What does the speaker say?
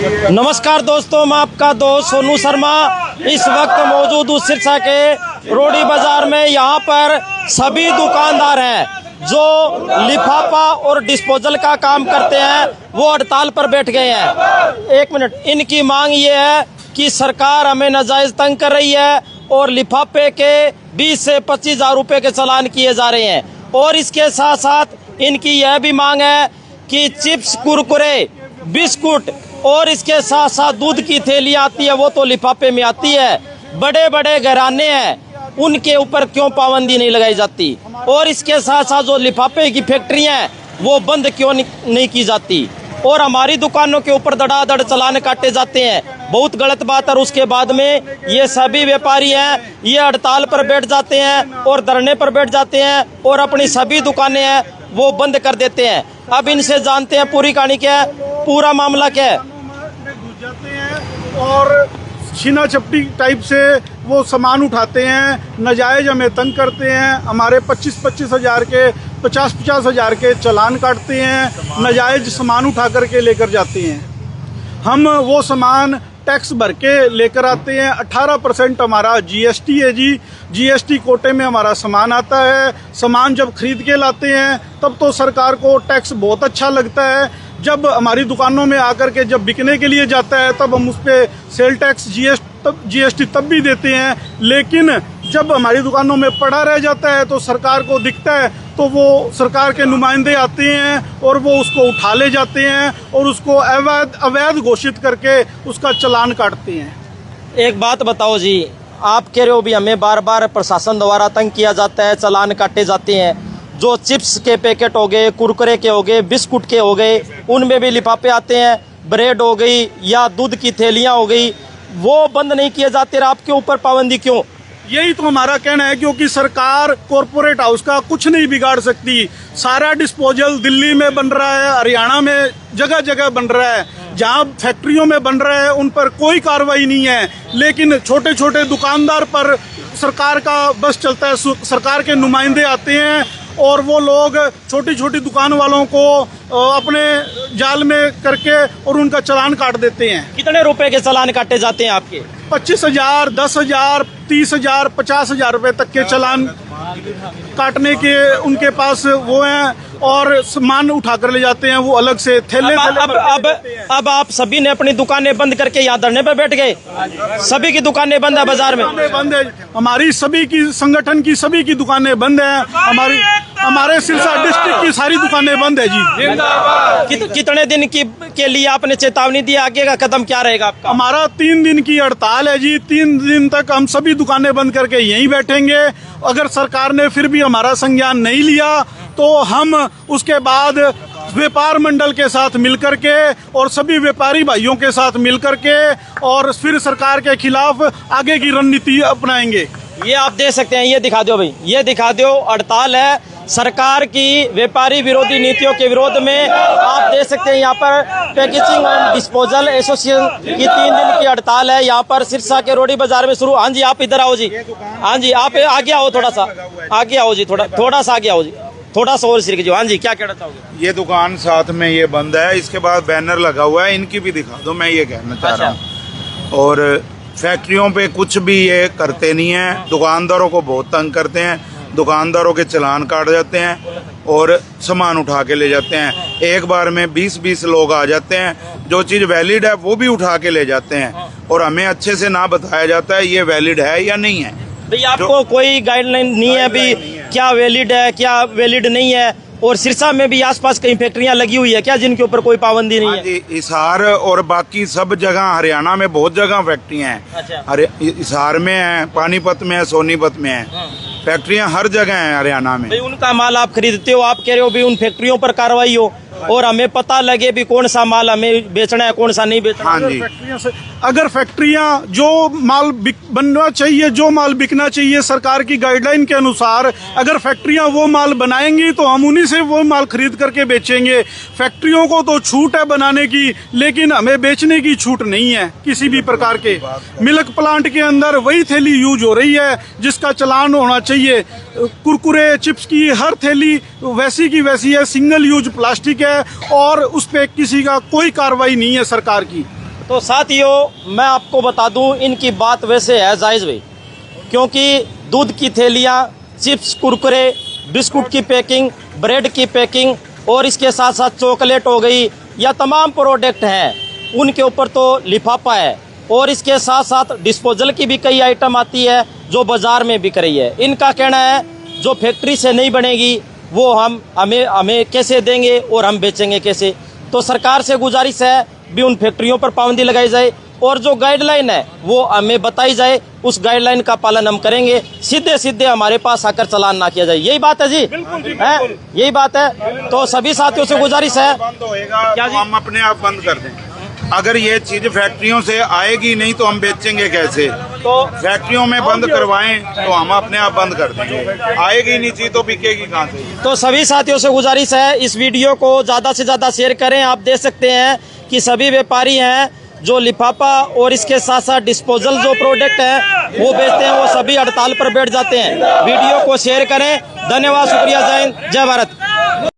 नमस्कार दोस्तों, मैं आपका दोस्त सोनू शर्मा इस वक्त मौजूद हूँ सिरसा के रोडी बाजार में। यहाँ पर सभी दुकानदार हैं जो लिफाफा और डिस्पोजल का काम करते हैं, वो हड़ताल पर बैठ गए हैं। एक मिनट, इनकी मांग ये है कि सरकार हमें नाजायज तंग कर रही है और लिफाफे के 20 से 25 हज़ार रुपये के चालान किए जा रहे हैं। और इसके साथ साथ इनकी यह भी मांग है कि चिप्स, कुरकुरे, बिस्कुट और इसके साथ साथ दूध की थैलियाँ आती है, वो तो लिफाफे में आती है। बड़े बड़े घराने हैं, उनके ऊपर क्यों पाबंदी नहीं लगाई जाती? और इसके साथ साथ जो लिफाफे की फैक्ट्रियाँ हैं वो बंद क्यों नहीं की जाती? और हमारी दुकानों के ऊपर धड़ाधड़ चालान काटे जाते हैं, बहुत गलत बात है। और उसके बाद में ये सभी व्यापारी हैं, ये हड़ताल पर बैठ जाते हैं और धरने पर बैठ जाते हैं और अपनी सभी दुकानें हैं वो बंद कर देते हैं। अब इनसे जानते हैं पूरी कहानी क्या है, पूरा मामला क्या है। घुस जाते हैं और छीना चपटी टाइप से वो सामान उठाते हैं, नाजायज हमें तंग करते हैं। हमारे 25-25 हज़ार के, 50-50 हज़ार के चालान काटते हैं, नाजायज सामान उठा करके लेकर जाते हैं। हम वो सामान टैक्स भर के लेकर आते हैं। 18% हमारा जीएसटी है जी, जीएसटी कोटे में हमारा सामान आता है। सामान जब खरीद के लाते हैं तब तो सरकार को टैक्स बहुत अच्छा लगता है। जब हमारी दुकानों में आकर के जब बिकने के लिए जाता है तब हम उस पर सेल टैक्स, जीएसटी तब भी देते हैं। लेकिन जब हमारी दुकानों में पड़ा रह जाता है तो सरकार को दिखता है तो वो सरकार के नुमाइंदे आते हैं और वो उसको उठा ले जाते हैं और उसको अवैध घोषित करके उसका चालान काटते हैं। एक बात बताओ जी, आप कह रहे हो भी हमें बार बार प्रशासन द्वारा तंग किया जाता है, चालान काटे जाते हैं। जो चिप्स के पैकेट हो गए, कुरकुरे के हो गए, बिस्कुट के हो गए, उनमें भी लिफाफे आते हैं। ब्रेड हो गई या दूध की थैलियाँ हो गई, वो बंद नहीं किए जाते। आपके ऊपर पाबंदी क्यों? यही तो हमारा कहना है, क्योंकि सरकार कॉरपोरेट हाउस का कुछ नहीं बिगाड़ सकती। सारा डिस्पोजल दिल्ली में बन रहा है, हरियाणा में जगह जगह बन रहा है। जहां फैक्ट्रियों में बन रहा है उन पर कोई कार्रवाई नहीं है, लेकिन छोटे छोटे दुकानदार पर सरकार का बस चलता है। सरकार के नुमाइंदे आते हैं और वो लोग छोटी छोटी दुकान वालों को अपने जाल में करके और उनका चालान काट देते हैं। कितने रुपए के चालान काटे जाते हैं आपके? 25 हज़ार, 10 हज़ार, 30 हज़ार, 50 हज़ार रुपये तक के चालान काटने के उनके पास वो हैं और सामान उठा कर ले जाते हैं वो अलग से थैले। अब आप सभी ने अपनी दुकानें बंद करके यहाँ धरने पे बैठ गए। सभी की दुकानें बंद है, बाजार में बंद है। हमारी सभी की संगठन की सभी की दुकानें बंद हैं। हमारे सिरसा डिस्ट्रिक्ट की सारी दुकानें बंद है जी। कितने दिन के लिए आपने चेतावनी दी? आगे का कदम क्या रहेगा आपका? हमारा 3 दिन की हड़ताल है जी। 3 दिन तक हम सभी दुकानें बंद करके यहीं बैठेंगे। अगर सरकार ने फिर भी हमारा संज्ञान नहीं लिया तो हम उसके बाद व्यापार मंडल के साथ मिलकर के और सभी व्यापारी भाइयों के साथ मिलकर के और फिर सरकार के खिलाफ आगे की रणनीति अपनाएंगे। ये आप देख सकते हैं, ये दिखा दो भाई, ये दिखा दो। हड़ताल है सरकार की व्यापारी विरोधी नीतियों के विरोध में। आप देख सकते हैं यहाँ पर पैकेजिंग एंड डिस्पोजल एसोसिएशन की 3 दिन की हड़ताल है। यहाँ पर सिरसा के रोडी बाजार में शुरू। हाँ जी, आप इधर आओ जी। हाँ जी, आप आगे आओ, थोड़ा सा आगे आओ जी, थोड़ा सा आगे आओ जी, थोड़ा सा और सिर कीजिए। हाँ जी, क्या कहना चाहोगे? ये दुकान साथ में ये बंद है, इसके बाद बैनर लगा हुआ है, इनकी भी दिखा दो, मैं ये कहना चाह रहा हूँ। और फैक्ट्रियों पे कुछ भी ये करते नहीं है, दुकानदारों को बहुत तंग करते हैं। दुकानदारों के चालान काट जाते हैं और सामान उठा के ले जाते हैं। एक बार में 20-20 लोग आ जाते हैं, जो चीज़ वैलिड है वो भी उठा के ले जाते हैं और हमें अच्छे से ना बताया जाता है ये वैलिड है या नहीं है। भैया आपको कोई गाइडलाइन नहीं है भी क्या वैलिड है क्या वैलिड नहीं है? और सिरसा में भी आसपास कई फैक्ट्रियां लगी हुई है क्या जिनके ऊपर कोई पाबंदी नहीं है? हिसार और बाकी सब जगह, हरियाणा में बहुत जगह फैक्ट्रियां हैं। अच्छा। हिसार में है, पानीपत में है, सोनीपत में है, फैक्ट्रियां हर जगह हैं हरियाणा में। भाई उनका माल आप खरीदते हो, आप कह रहे हो भी उन फैक्ट्रियों पर कार्रवाई हो और हमें पता लगे भी कौन सा माल हमें बेचना है कौन सा नहीं बेचना। हाँ जी। अगर फैक्ट्रियां जो माल बनना चाहिए, जो माल बिकना चाहिए सरकार की गाइडलाइन के अनुसार, अगर फैक्ट्रियां वो माल बनाएंगी तो हम उन्हीं से वो माल खरीद करके बेचेंगे। फैक्ट्रियों को तो छूट है बनाने की, लेकिन हमें बेचने की छूट नहीं है किसी भी प्रकार के। मिल्क प्लांट के अंदर वही थैली यूज हो रही है जिसका चालान होना चाहिए। कुरकुरे, चिप्स की हर थैली वैसी की वैसी है, सिंगल यूज प्लास्टिक है और उस पर किसी का कोई कार्रवाई नहीं है सरकार की। तो साथियों मैं आपको बता दूं, इनकी बात वैसे है जायज़ भाई, क्योंकि दूध की थैलियाँ, चिप्स, कुरकुरे, बिस्कुट की पैकिंग, ब्रेड की पैकिंग और इसके साथ साथ चॉकलेट हो गई या तमाम प्रोडक्ट हैं उनके ऊपर तो लिफाफा है। और इसके साथ साथ डिस्पोजल की भी कई आइटम आती है जो बाज़ार में बिक रही है। इनका कहना है जो फैक्ट्री से नहीं बनेगी वो हमें कैसे देंगे और हम बेचेंगे कैसे। तो सरकार से गुजारिश है भी उन फैक्ट्रियों पर पाबंदी लगाई जाए और जो गाइडलाइन है वो हमें बताई जाए, उस गाइडलाइन का पालन हम करेंगे, सीधे सीधे हमारे पास आकर चालान ना किया जाए। यही बात है जी, है यही बात है। तो सभी साथियों से गुजारिश है बंद होएगा तो हम अपने आप बंद कर दें। अगर ये चीज फैक्ट्रियों से आएगी नहीं तो हम बेचेंगे कैसे? तो फैक्ट्रियों में बंद करवाएं तो हम अपने आप बंद कर देंगे। आएगी नहीं चीज तो बिकेगी कहाँ से? तो सभी साथियों से गुजारिश है इस वीडियो को ज़्यादा से ज़्यादा शेयर करें। आप देख सकते हैं कि सभी व्यापारी हैं जो लिफाफा और इसके साथ साथ डिस्पोजल जो प्रोडक्ट है वो बेचते हैं, वो सभी हड़ताल पर बैठ जाते हैं। वीडियो को शेयर करें। धन्यवाद, शुक्रिया, जय हिंद, जय भारत।